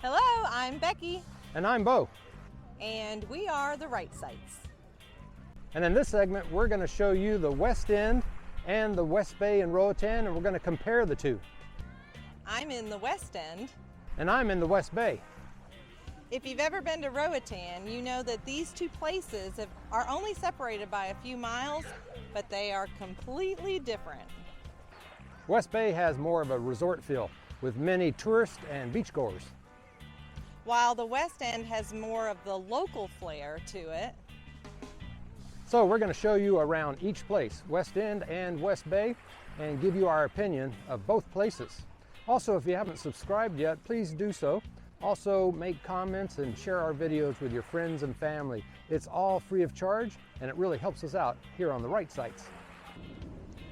Hello, I'm Becky. And I'm Bo. And we are the Right Sites. And in this segment, we're going to show you the West End and the West Bay in Roatan, and we're going to compare the two. I'm in the West End. And I'm in the West Bay. If you've ever been to Roatan, you know that these two places are only separated by a few miles, but they are completely different. West Bay has more of a resort feel with many tourists and beachgoers, while the West End has more of the local flair to it. So we're going to show you around each place, West End and West Bay, and give you our opinion of both places. Also, if you haven't subscribed yet, please do so. Also, make comments and share our videos with your friends and family. It's all free of charge, and it really helps us out here on the Right Sites.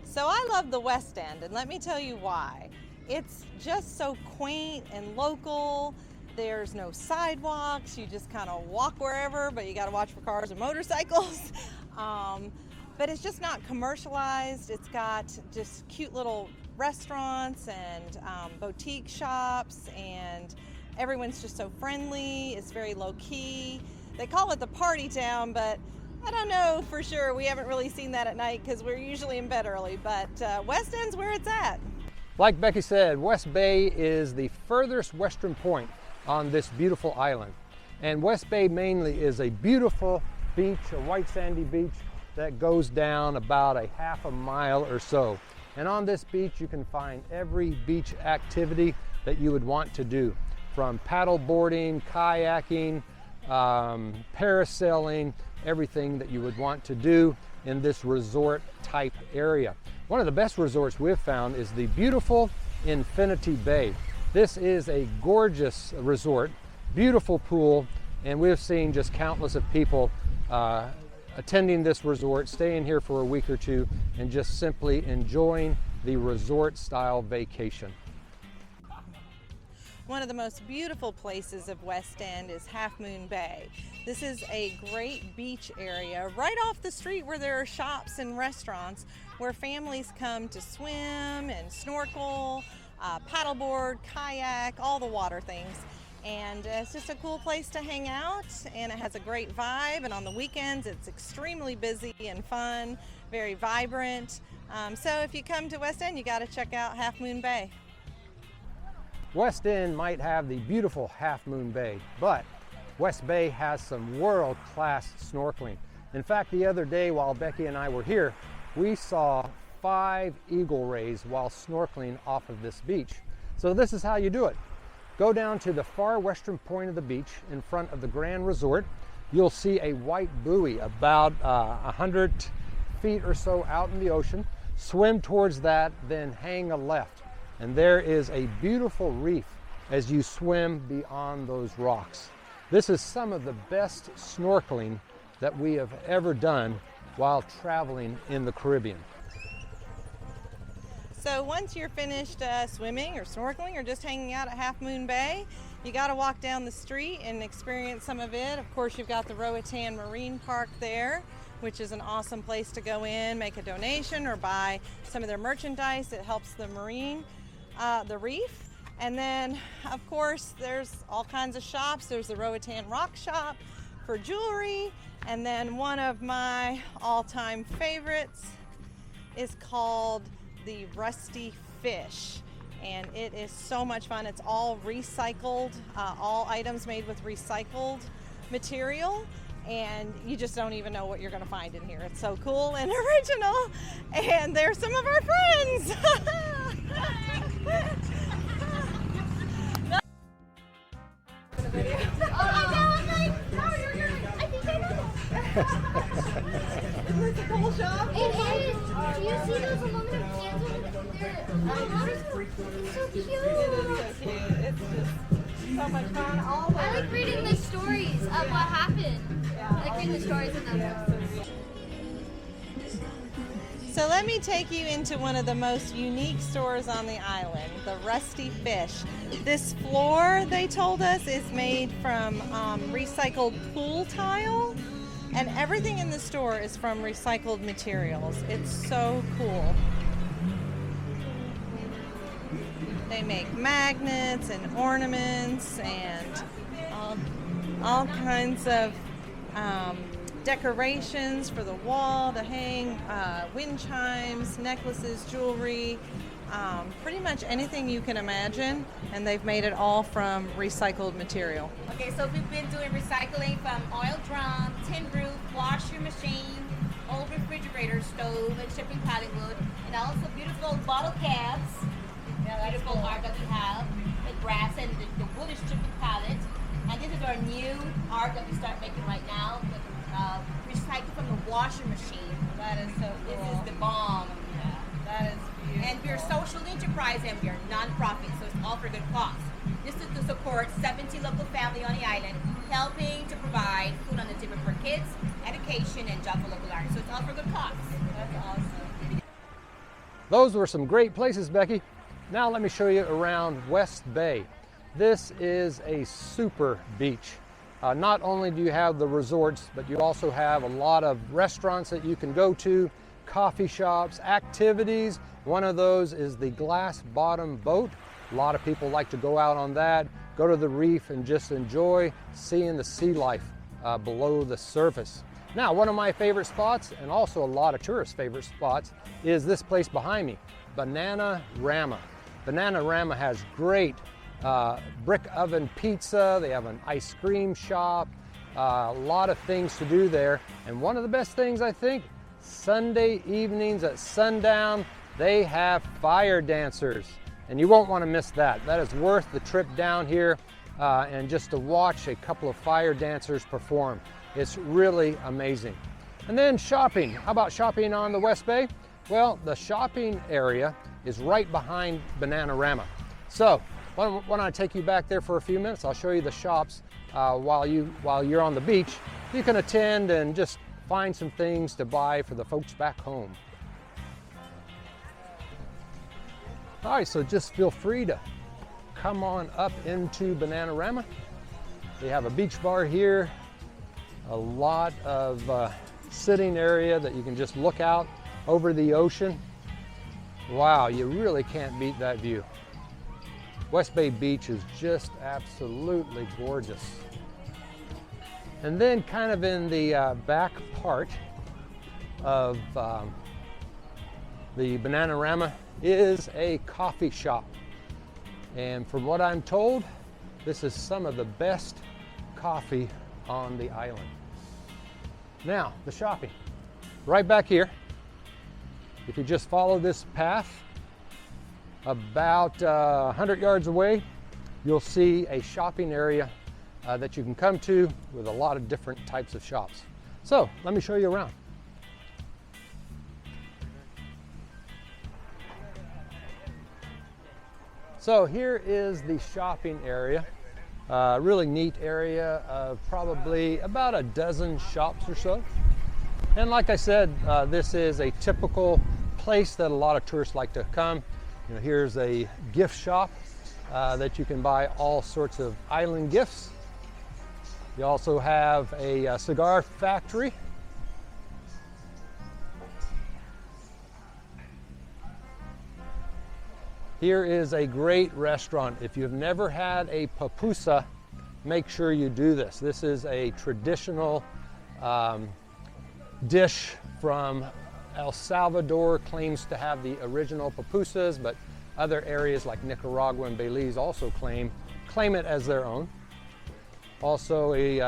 So I love the West End, and let me tell you why. It's just so quaint and local. There's no sidewalks. You just kind of walk wherever, but you got to watch for cars and motorcycles. But it's just not commercialized. It's got just cute little restaurants and boutique shops, and everyone's just so friendly. It's very low-key. They call it the party town, but I don't know for sure. We haven't really seen that at night because we're usually in bed early, but West End's where it's at. Like Becky said, West Bay is the furthest western point on this beautiful island. And West Bay mainly is a beautiful beach, a white sandy beach that goes down about a half a mile or so. And on this beach you can find every beach activity that you would want to do, from paddle boarding, kayaking, parasailing, everything that you would want to do in this resort type area. One of the best resorts we've found is the beautiful Infinity Bay. This is a gorgeous resort, beautiful pool, and we've seen just countless of people attending this resort, staying here for a week or two, and just simply enjoying the resort style vacation. One of the most beautiful places of West End is Half Moon Bay. This is a great beach area right off the street where there are shops and restaurants where families come to swim and snorkel, paddleboard, kayak, all the water things. And it's just a cool place to hang out, and it has a great vibe, and on the weekends it's extremely busy and fun, very vibrant. So if you come to West End, you got to check out Half Moon Bay. West End might have the beautiful Half Moon Bay, but West Bay has some world-class snorkeling. In fact, the other day while Becky and I were here, we saw 5 eagle rays while snorkeling off of this beach. So this is how you do it. Go down to the far western point of the beach in front of the Grand Resort. You'll see a white buoy about 100 feet or so out in the ocean. Swim towards that, then hang a left. And there is a beautiful reef as you swim beyond those rocks. This is some of the best snorkeling that we have ever done while traveling in the Caribbean. So once you're finished swimming or snorkeling or just hanging out at Half Moon Bay, you got to walk down the street and experience some of it. Of course, you've got the Roatan Marine Park there, which is an awesome place to go in, make a donation, or buy some of their merchandise. It helps the reef. And then, of course, there's all kinds of shops. There's the Roatan Rock Shop for jewelry. And then one of my all-time favorites is called the Rusty Fish. And it is so much fun. It's all recycled, all items made with recycled material. And you just don't even know what you're going to find in here. It's so cool and original. And they're some of our friends. Isn't this a cool shop? It is. Do you see those aluminum cans over there? It's so cute. It is so cute. It's just so much fun. I like reading the stories of what happened. Yeah. I like reading the stories of them. So let me take you into one of the most unique stores on the island, the Rusty Fish. This floor, they told us, is made from recycled pool tile, and everything in the store is from recycled materials. It's so cool. They make magnets and ornaments and all kinds of decorations for the wall to hang, wind chimes, necklaces, jewelry, pretty much anything you can imagine, and they've made it all from recycled material. Okay, so we've been doing recycling from oil drum, tin roof, washer machine, old refrigerator, stove, and shipping pallet wood, and also beautiful bottle caps. Beautiful art that we have, the brass and the wood is shipping pallet. And this is our new art that we start making right now, with recycled from the washer machine. That is so cool. This is the bomb. Yeah. That is beautiful. And we're a social enterprise and we're non-profit, so it's all for good cause. This is to support 70 local families on the island, helping to provide food on the table for kids, education, and job for local artists. So it's all for good cause. That's awesome. Those were some great places, Becky. Now let me show you around West Bay. This is a super beach. Not only do you have the resorts, but you also have a lot of restaurants that you can go to, coffee shops, activities. One of those is the glass bottom boat. A lot of people like to go out on that, go to the reef and just enjoy seeing the sea life below the surface. Now, one of my favorite spots, and also a lot of tourists' favorite spots, is this place behind me, Bananarama. Bananarama has great brick oven pizza. They have an ice cream shop, a lot of things to do there. And one of the best things, I think, Sunday evenings at sundown, they have fire dancers. And you won't want to miss that. That is worth the trip down here and just to watch a couple of fire dancers perform. It's really amazing. And then shopping. How about shopping on the West Bay? Well, the shopping area is right behind Bananarama. So why don't I take you back there for a few minutes? I'll show you the shops while you're on the beach. You can attend and just find some things to buy for the folks back home. All right, so just feel free to come on up into Bananarama. They have a beach bar here, a lot of sitting area that you can just look out over the ocean. Wow, you really can't beat that view. West Bay Beach is just absolutely gorgeous. And then kind of in the back part of the Bananarama is a coffee shop. And from what I'm told, this is some of the best coffee on the island. Now, the shopping. Right back here, if you just follow this path, about 100 yards away, you'll see a shopping area that you can come to with a lot of different types of shops. So, let me show you around. So here is the shopping area. Really neat area of probably about a dozen shops or so. And like I said, this is a typical place that a lot of tourists like to come. You know, here's a gift shop that you can buy all sorts of island gifts. You also have a cigar factory. Here is a great restaurant. If you've never had a pupusa, make sure you do this. This is a traditional dish from El Salvador, claims to have the original pupusas, but other areas like Nicaragua and Belize also claim it as their own. Also a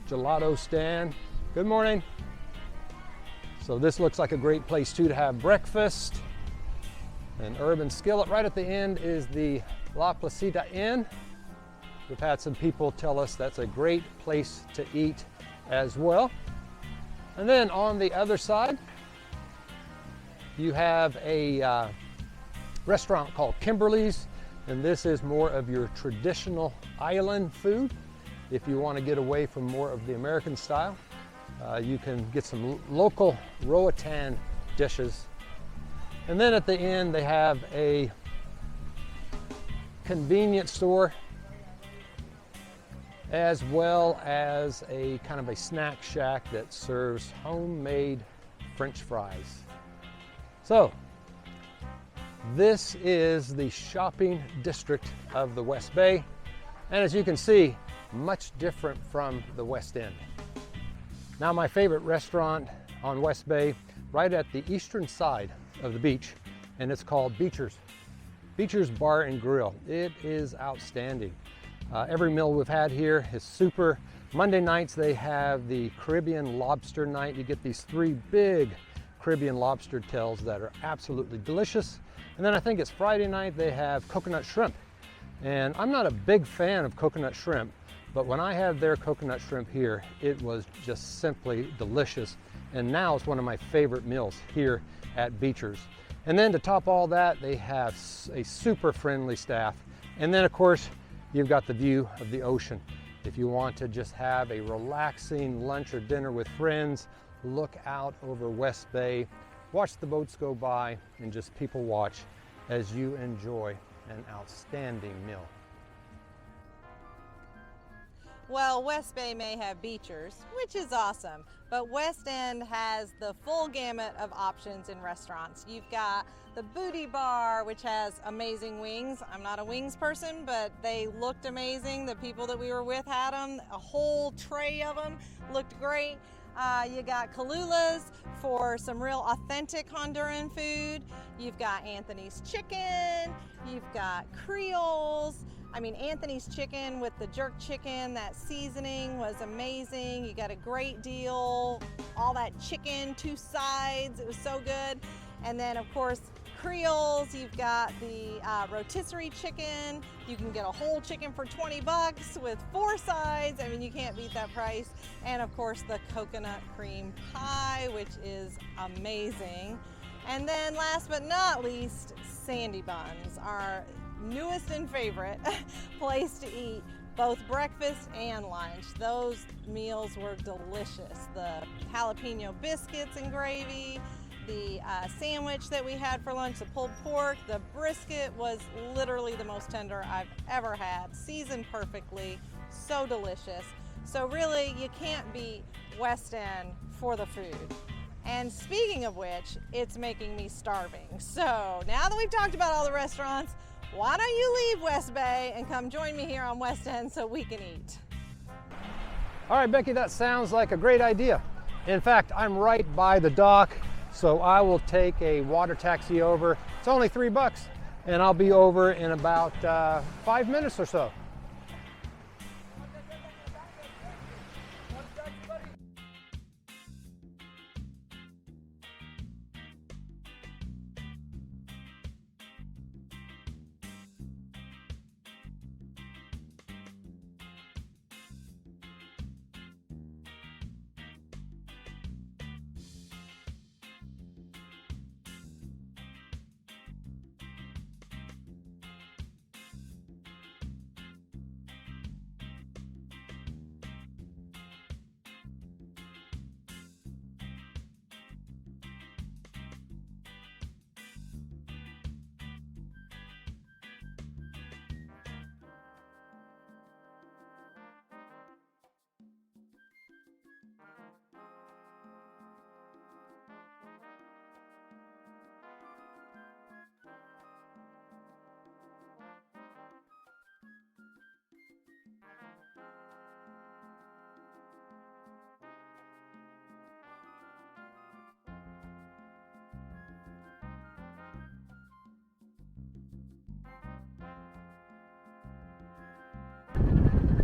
gelato stand. Good morning. So this looks like a great place too to have breakfast. An urban skillet. Right at the end is the La Placita Inn. We've had some people tell us that's a great place to eat as well. And then on the other side, you have a restaurant called Kimberly's, and this is more of your traditional island food. If you want to get away from more of the American style, you can get some local Roatan dishes. And then at the end, they have a convenience store as well as a kind of a snack shack that serves homemade French fries. So This is the shopping district of the West Bay, and as you can see, much different from the West End. Now, my favorite restaurant on West Bay, right at the eastern side of the beach, and it's called Beechers Bar and Grill. It is outstanding. Every meal we've had here is super. Monday nights they have the Caribbean lobster night. You get these 3 big Caribbean lobster tails that are absolutely delicious. And then I think it's Friday night they have coconut shrimp. And I'm not a big fan of coconut shrimp, but when I had their coconut shrimp here, it was just simply delicious. And now it's one of my favorite meals here at Beechers. And then to top all that, they have a super friendly staff. And then of course, you've got the view of the ocean. If you want to just have a relaxing lunch or dinner with friends, look out over West Bay, watch the boats go by, and just people watch as you enjoy an outstanding meal. Well, West Bay may have Beechers, which is awesome, but West End has the full gamut of options in restaurants. You've got the Booty Bar, which has amazing wings. I'm not a wings person, but they looked amazing. The people that we were with had them. A whole tray of them looked great. You got Kalula's for some real authentic Honduran food. You've got Anthony's Chicken. You've got Creoles. I mean, Anthony's Chicken with the jerk chicken, that seasoning was amazing. You got a great deal, all that chicken, 2 sides, it was so good. And then of course, Creoles, you've got the rotisserie chicken. You can get a whole chicken for 20 bucks with 4 sides. I mean, you can't beat that price. And of course, the coconut cream pie, which is amazing. And then last but not least, Sandy Buns, our newest and favorite place to eat, both breakfast and lunch. Those meals were delicious. The jalapeno biscuits and gravy, the sandwich that we had for lunch, the pulled pork, the brisket was literally the most tender I've ever had, seasoned perfectly, so delicious. So really, you can't beat West End for the food. And speaking of which, it's making me starving. So now that we've talked about all the restaurants, why don't you leave West Bay and come join me here on West End so we can eat? All right, Becky, that sounds like a great idea. In fact, I'm right by the dock, so I will take a water taxi over. It's only $3, and I'll be over in about 5 minutes or so.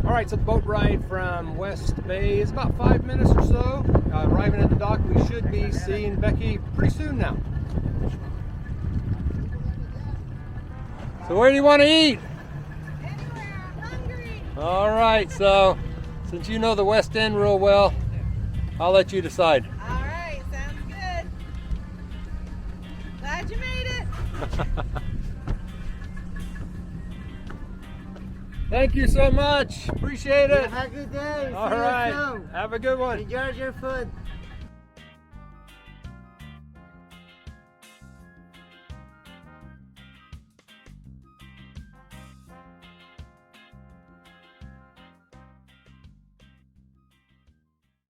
All right, so the boat ride from West Bay is about 5 minutes or so. Arriving at the dock, we should be seeing Becky pretty soon now. So where do you want to eat? Anywhere, I'm hungry. All right, so since you know the West End real well, I'll let you decide. All right, sounds good. Glad you made it. Thank you so much. Appreciate it. Have a good day. All See you right. soon. Have a good one. Enjoy your food.